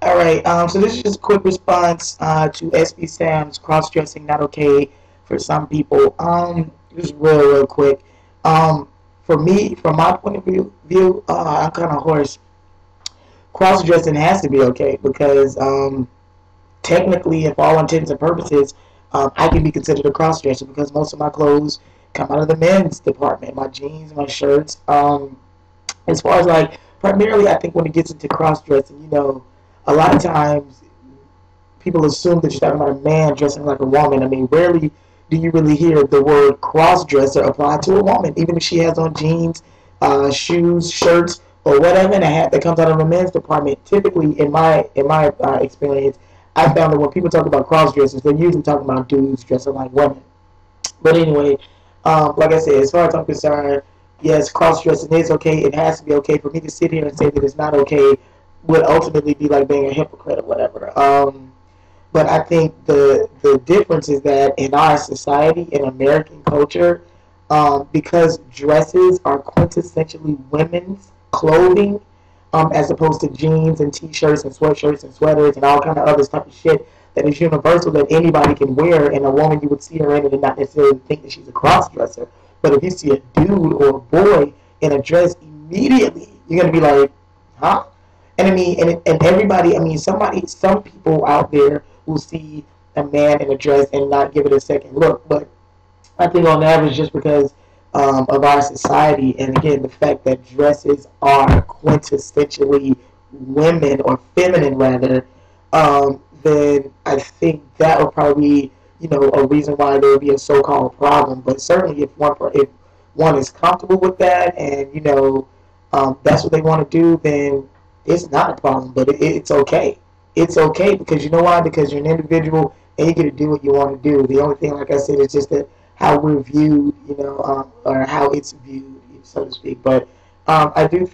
All right. So this is just a quick response to sbsam's cross-dressing not okay for some people. Just real quick. Um, for me, from my point of view, I'm kind of hoarse. Cross-dressing has to be okay because technically, if all intents and purposes, I can be considered a cross-dresser because most of my clothes come out of the men's department. My jeans, my shirts. As far as like primarily, I think when it gets into cross-dressing, a lot of times people assume that you're talking about a man dressing like a woman. I mean, rarely do you really hear the word cross-dresser applied to a woman, even if she has on jeans, shoes, shirts, or whatever, and a hat that comes out of a men's department. Typically, in my experience, I found that when people talk about cross-dressers, they're usually talking about dudes dressing like women. But anyway, like I said, as far as I'm concerned, yes, cross-dressing is okay. It has to be okay. For me to sit here and say that it's not okay would ultimately be like being a hypocrite or whatever. But I think the difference is that in our society, in American culture, because dresses are quintessentially women's clothing, as opposed to jeans and t-shirts and sweatshirts and sweaters and all kind of other type of shit that is universal that anybody can wear, and a woman you would see her in it and not necessarily think that she's a cross-dresser. But if you see a dude or a boy in a dress, immediately you're gonna be like, huh? And I mean, and everybody, I mean, some people out there will see a man in a dress and not give it a second look. But I think on average, just because of our society, and again, the fact that dresses are quintessentially women or feminine rather, then I think that would probably be, a reason why there would be a so-called problem. But certainly, if one is comfortable with that, and that's what they want to do, then it's not a problem. But it's okay. It's okay because you know why? Because you're an individual and you get to do what you want to do. The only thing, like I said, is just that how we're viewed, or how it's viewed, so to speak. But I think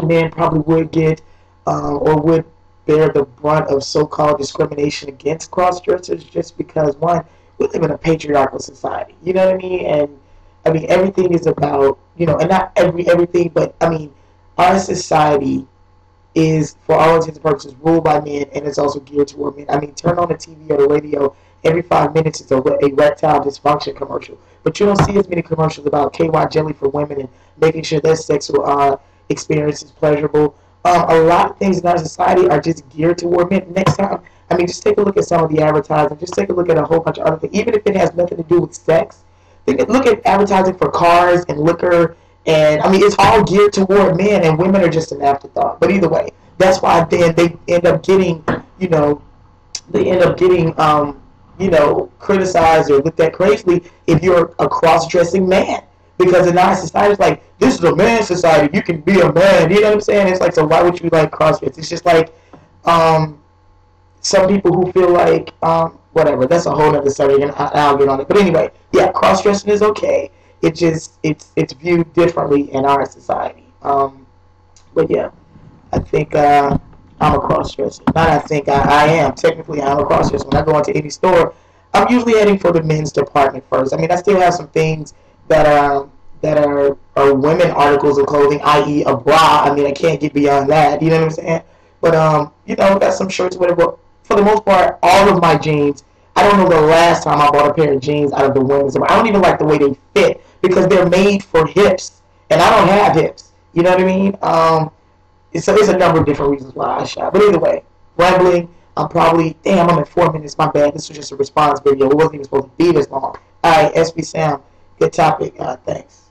men probably would get or would bear the brunt of so-called discrimination against cross-dressers just because, one, we live in a patriarchal society. You know what I mean? And I mean everything is about, and not everything, but I mean our society is, for all intents and purposes, ruled by men, and it's also geared toward men. I mean, turn on the TV or the radio, every 5 minutes is a erectile dysfunction commercial. But you don't see as many commercials about KY jelly for women and making sure their sexual experience is pleasurable. A lot of things in our society are just geared toward men. Next time, I mean, just take a look at some of the advertising. Just take a look at a whole bunch of other things. Even if it has nothing to do with sex, look at advertising for cars and liquor. And I mean, it's all geared toward men, and women are just an afterthought. But either way, that's why then they end up getting, criticized or looked at crazily if you're a cross-dressing man. Because in our society, it's like, this is a man's society. You can be a man. You know what I'm saying? It's like, so why would you like cross-dress? It's just like some people who feel like, whatever. That's a whole other subject, and I'll get on it. But anyway, yeah, cross-dressing is okay. It's viewed differently in our society. But yeah, I think I'm a cross-dresser. Not I think, I am. Technically, I'm a cross-dresser. When I go into any store, I'm usually heading for the men's department first. I mean, I still have some things that are women articles of clothing, i.e. a bra. I mean, I can't get beyond that. You know what I'm saying? But got some shirts, whatever. For the most part, all of my jeans. I don't know the last time I bought a pair of jeans out of the women's. I don't even like the way they fit because they're made for hips, and I don't have hips. You know what I mean? It's a number of different reasons why I shop. But either way, rambling. I'm at 4 minutes. My bad. This was just a response video. It wasn't even supposed to be this long. All right, sbsam. Good topic. Thanks.